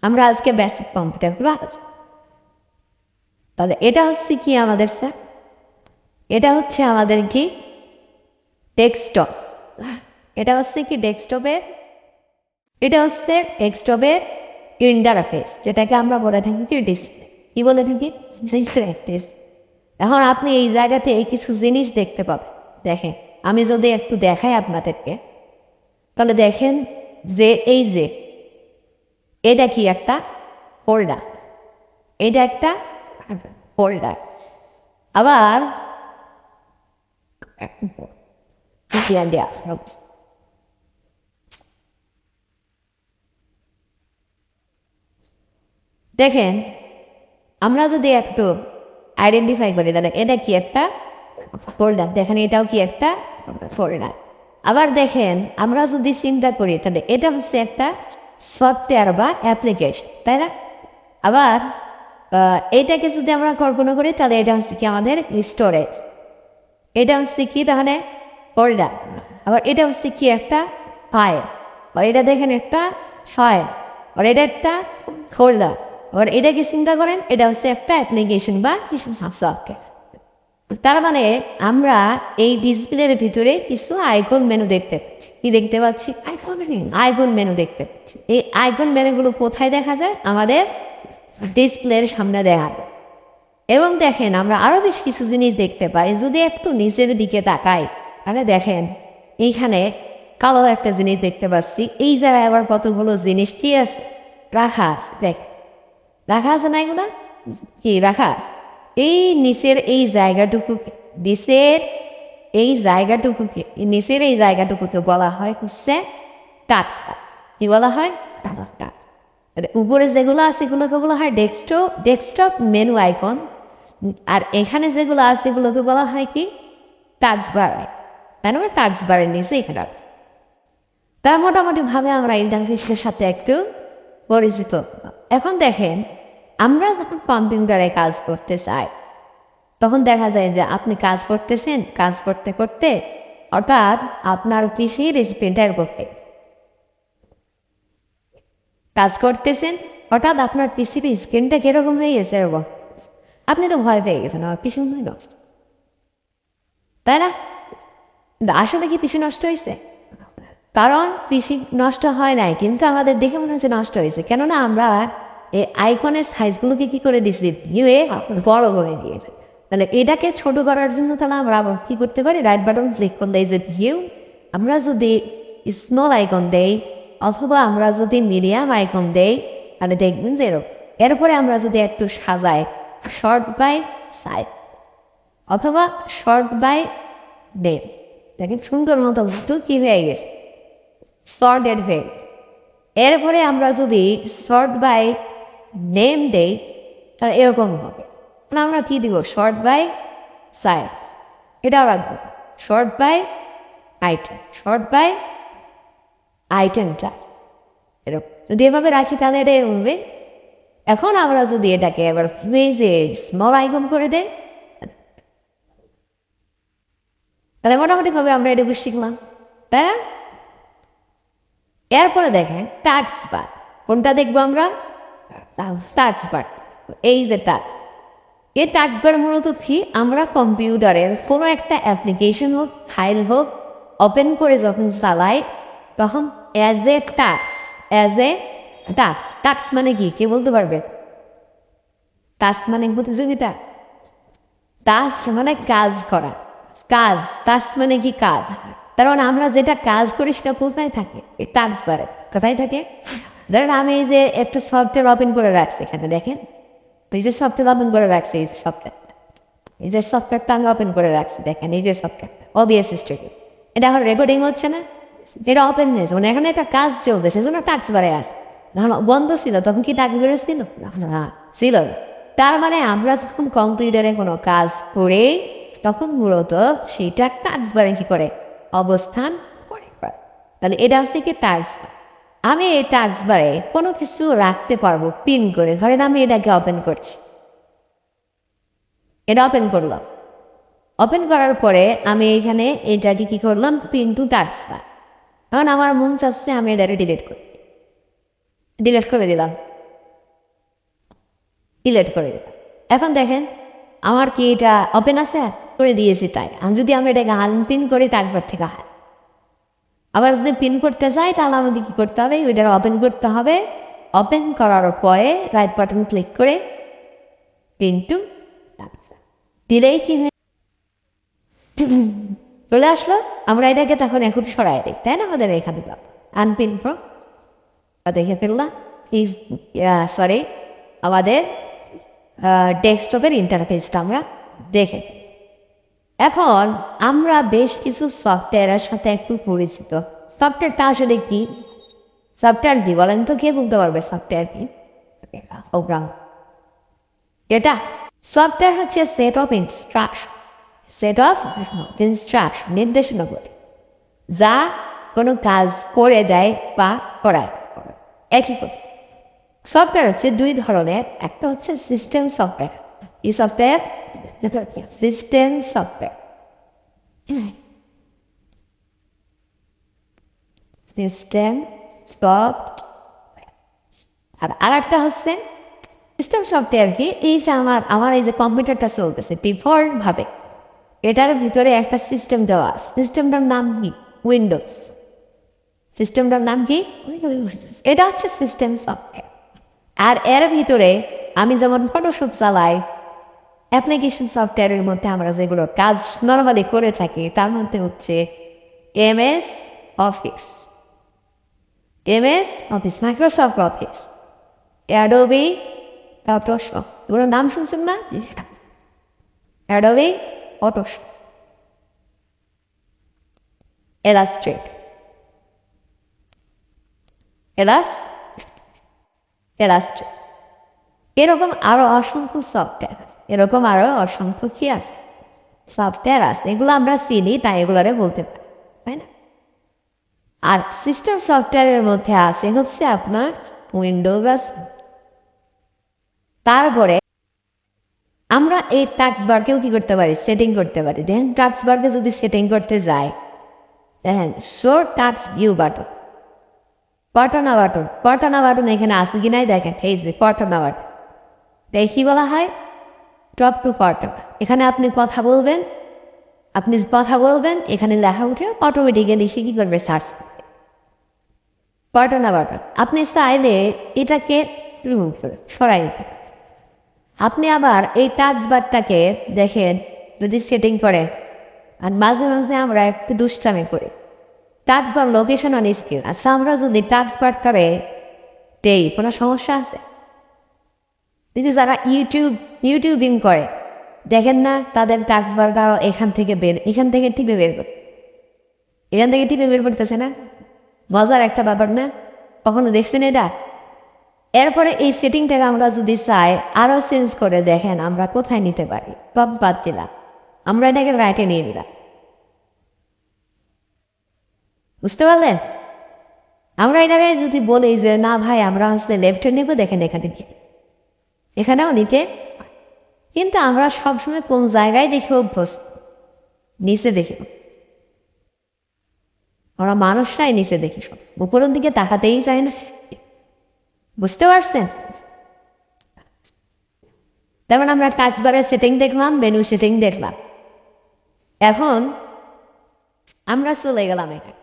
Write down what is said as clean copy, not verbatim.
আমরা আজকে বেসিক কম্পিউটারগুলো আলোচনা, তাহলে এটা হচ্ছে কি আমাদের স্যার, এটা হচ্ছে আমাদের কি ডেস্কটপ, এটা হচ্ছে কি ডেস্কটপের, এটা হচ্ছে ডেস্কটপের ইন্টারফেস, যেটাকে আমরা বলে থাকি কি ডিসপ্লে। কি বলে থাকি? ডিসপ্লে। এখন আপনি এই জায়গাতে এই কিছু জিনিস দেখতে পাবেন। দেখেন, আমি যদি একটু দেখাই আপনাদেরকে, তাহলে দেখেন যে এই যে এটা কি একটা ফোল্ডার, এটা একটা ফোল্ডার। আবার দেখেন, আমরা যদি একটু আইডেন্টিফাই করি তাহলে এটা কি একটা ফোল্ডার, দেখেন এটাও কি একটা ফোল্ডার। আবার দেখেন আমরা যদি চিন্তা করি তাহলে এটা হচ্ছে একটা সফটওয়্যার বা অ্যাপ্লিকেশন, তাই না? আবার এইটাকে যদি আমরা কল্পনা করি তাহলে এটা হচ্ছে কি আমাদের স্টোরেজ, এটা হচ্ছে কি তাহলে ফোল্ডার। আবার এটা হচ্ছে কি একটা ফাইল, আর এটা দেখেন একটা ফাইল, আর এটা একটা ফোল্ডার। আবার এটাকে চিন্তা করেন, এটা হচ্ছে একটা অ্যাপ্লিকেশন বা কিছু সফটওয়্যার। তার মানে আমরা এই ডিসপ্লের ভিতরে কিছু আইকন মেনু দেখতে পাচ্ছি। কি দেখতে পাচ্ছি? আইকন মেনু দেখতে পাচ্ছি। এই আইকন মেনুগুলো কোথায় দেখা যায়? আমাদের ডিসপ্লের সামনে দেখা যায়। এবং দেখেন আমরা আরও বেশ কিছু জিনিস দেখতে পাই। যদি একটু নিচের দিকে তাকাই তাহলে দেখেন এইখানে কালো একটা জিনিস দেখতে পাচ্ছি। এই জায়গায় আবার কতগুলো জিনিস কি আছে রাখা আছে, দেখ রাখা আছে না, এগুলো কি রাখা আছে? এই নিচের এই জায়গাটুকুকে, নিচের এই জায়গাটুকুকে, নিচের এই জায়গাটুকুকে বলা হয় হচ্ছে টাস্ক বার। কি বলা হয়? টাস্ক। উপরে যেগুলো আছে এগুলোকে বলা হয় ডেস্কটপ মেনু আইকন। আর এখানে যেগুলো আছে এগুলোকে বলা হয় কি টাস্ক বার। তাই না? টাস্ক বারের নিচে এখানে আছে। তার মোটামুটি ভাবে আমরা ইন্টারফেসের সাথে একটু পরিচিত। এখন দেখেন, আমরা যখন কম্পিউটারে কাজ করতে চাই তখন দেখা যায় যে আপনি কাজ করতেছেন, কাজ করতে করতে অর্থাৎ আপনার পিসির স্ক্রিনটার করতে কাজ করতেছেন, হঠাৎ আপনার পিসির স্ক্রিনটা কিরকম হয়ে গেছে এরকম, আপনি তো ভয় পেয়ে গেছেন আমার পিছু নষ্ট, তাই না? আসলে কি পিছু নষ্ট হয়েছে? কারণ পিসি নষ্ট হয় নাই, কিন্তু আমাদের দেখে মনে হচ্ছে নষ্ট হয়েছে। কেননা আমরা এই আইকনের সাইজগুলোকে কি করে দিচ্ছি, ভিউয়ে বড় করে দিয়েছে। তাহলে এটাকে ছোট করার জন্য তাহলে আমরা আবার কি করতে পারি? রাইট বাটন ক্লিক করলে এই যে ভিউ, আমরা যদি স্মল আইকন দেই অথবা আমরা যদি মিডিয়াম আইকন দেই তাহলে দেখবেন যে এরকম। এরপরে আমরা যদি একটু সাজাই শর্ট বাই সাইজ অথবা শর্ট বাই নেম, দেখেন সুন্দর মতো কি হয়ে গেছে, শর্টেড হয়ে গেছে। এরপরে আমরা যদি শর্ট বাই নেম দেই তাহলে এরকম হবে। আমরা কি দিব? শর্ট বাই সাইজ, এটাও রাখবো। Sort by item, sort by আইটেমটা এরকম যদি এভাবে রাখি তাহলে এটা এরকম হবে। এখন আমরা যদি এটাকে এবার যে স্মল আইকন করে দেই তাহলে মোটামুটি ভাবে আমরা এটুকু শিখলাম, তাই না? এরপরে দেখেন টাস্ক বার, কোনটা দেখবো আমরা? টাস্ক বার। এই যে টাস্ক, এই টাস্ক বার মূলত কি, আমরা কম্পিউটারের কোনো একটা অ্যাপ্লিকেশন হোক, ফাইল হোক, ওপেন করে যখন চালাই তখন অ্যাজ এ টাস্ক মানে কি কে বলতে পারবে? টাস্ক মানে প্রতিযোগিতা, টাস্ক মানে কাজ করা, কাজ, টাস্ক মানে কি কাজ। তার মানে আমরা যেটা কাজ করি সেটা কোথায় থাকে? এই টাস্ক বারে কোথায় থাকে? ধরেন আমি এই যে একটা সফটওয়্যার ওপেন করে রাখছি, এখানে দেখেন এই যে সফটওয়্যার ওপেন করে রাখছি, এই সফটওয়্যারটা আমি ওপেন করে রাখছি, দেখেন এই যে সফটওয়্যারটা OBS স্টুডিও, এটা এখন রেকর্ডিং হচ্ছে না, এটা ওপেন হয়েছে, মানে এখানে একটা কাজ চলছে, সেজন্য টাস্ক বারে আছে। যখন বন্ধ ছিল তখন কি টাস্ক বারে ছিল না, ছিল না। তার মানে আমরা যখন কম্পিউটারে কোনো কাজ করে তখন মূলত সেইটা টাস্ক বারে কি করে অবস্থান করে। তাহলে এটা হচ্ছে কি টাস্ক বার। আমি এই টাস্ক বারে কোনো কিছু রাখতে পারবো পিন করে। ধরেন আমি এটাকে ওপেন করছি, এটা ওপেন করলাম, ওপেন করার পরে আমি এখানে এটাকে কি করলাম, পিন টু টাস্ক বার। এখন আমার মন চাচ্ছে আমি এটা ডিলিট করে দিলাম। সিলেক্ট করে দিলাম। এখন দেখেন আমার কি এটা ওপেন আছে, করে দিয়েছি তাই। আমি যদি আমি এটাকে আনপিন করি টাস্কবার থেকে আবার যদি পিন করতে চাই তাহলে আমাদের কী করতে হবে, ওইটাকে ওপেন করতে হবে। ওপেন করার পরে রাইট বাটন ক্লিক করে পিন টু দিলেই কি হয় চলে আসলো। আমরা এটাকে তখন এখন সরাই দিই, তাই না? আমাদের এখানে আনপিন দেখে ফেললাম সরি আমাদের ডেস্কটপের ইন্টারফেসটা আমরা দেখে। এখন আমরা বেশ কিছু সফটওয়্যারের সাথে একটু পরিচিত। সফটওয়্যারটা আসলে কি, সফটওয়্যার কি বলেন তো? কে বলতে পারবে সফটওয়্যার কি? প্রোগ্রাম। এটা সফটওয়্যার হচ্ছে সেট অফ ইনস্ট্রাকশন নির্দেশনাবলী, যা কোনো কাজ করে দেয় বা করায়। একই কথা সফটওয়্যার হচ্ছে দুই ধরনের, একটা হচ্ছে সিস্টেম সফটওয়্যার। এই software system software, system software. আর আরেকটা হচ্ছে সিস্টেম সফটওয়্যার কি, এই যে আমার এই যে কম্পিউটারটা চলতেছে ডিফল্ট ভাবে, এটার ভিতরে একটা সিস্টেম দেওয়া আছে। সিস্টেমটার নাম কি? উইন্ডোজ। সিস্টেমটার নাম কি? এটা হচ্ছে সিস্টেম সফটওয়্যার। আর এর ভিতরে আমি যেমন ফটোশপ চালাই, অ্যাপ্লিকেশন সফটওয়্যারের মধ্যে আমরা যেগুলো কাজ নর্মালি করে থাকি তার মধ্যে হচ্ছে MS office, Microsoft office, Adobe Photoshop, এগুলোর নাম শুনছেন না? অ্যাডোবি ফটোশপ, ইলাস্ট্রেটর, এরকম আরো অসংখ্য সফটওয়্যার আছে। এরকম আরো অসংখ্য কি আছে? সফটওয়্যার আছে। এগুলো আমরা চিনি তাই এগুলারে বলতে পারি, তাই না? আর সিস্টেম সফটওয়্যারের মধ্যে আছে হচ্ছে আপনার উইন্ডোজ আছে। তারপরে আমরা এই টাস্ক বারকেও কি করতে পারি? সেটিং করতে পারি। দেখেন টাস্ক বারকে যদি সেটিং করতে যাই, দেখেন show task view button, কর্টানা button এখানে আছে কিনাই দেখেন, এই যে কর্টানা বাটন, তাই কি বলা হয়? Talk to Cortana. এখানে আপনি কথা বলবেন, এখানে লেখা উঠে অটোমেটিক্যালি সে কি করবে? সার্চ করবে। কর্টানা বাটন আপনি চাইলে এটাকে রিমুভ করে সরাই দিতে। আপনি আবার এই টাস্ক বারটাকে দেখেন যদি সেটিং করে, আর মাঝে মাঝে আমরা একটু দুষ্টামি করি, task bar location on screen. আচ্ছা আমরা যদি টাস্ক বার করে দেই, কোনো সমস্যা আছে? যারা ইউটিউবিং করে দেখেন না, তাদের টাস্ক বারটা এখান থেকে টিপে বের করতেছে না? মজার একটা ব্যাপার না? কখনো দেখছেন এটা? এরপরে এই সেটিংটাকে আমরা যদি চাই আরো চেঞ্জ করে, দেখেন আমরা কোথায় নিতে পারি। টপ বাদ দিলাম, আমরা এটাকে রাইটে নিয়ে নিলাম। বুঝতে পারলেন? আমরা এটাকে যদি বলি যে না ভাই আমরা আসলে লেফটে নেবো, দেখেন এখানেও নিতে। কিন্তু আমরা সবসময় কোন জায়গায় দেখে অভ্যস্ত? নিচে দেখে। আমরা মানুষরাই নিচে দেখি, সব উপরের দিকে তাকাতেই চায় না। বুঝতে পারছেন? তেমন আমরা টাস্কবারের সেটিং দেখলাম, মেনু সেটিং দেখলাম। এখন আমরা চলে গেলাম এখানে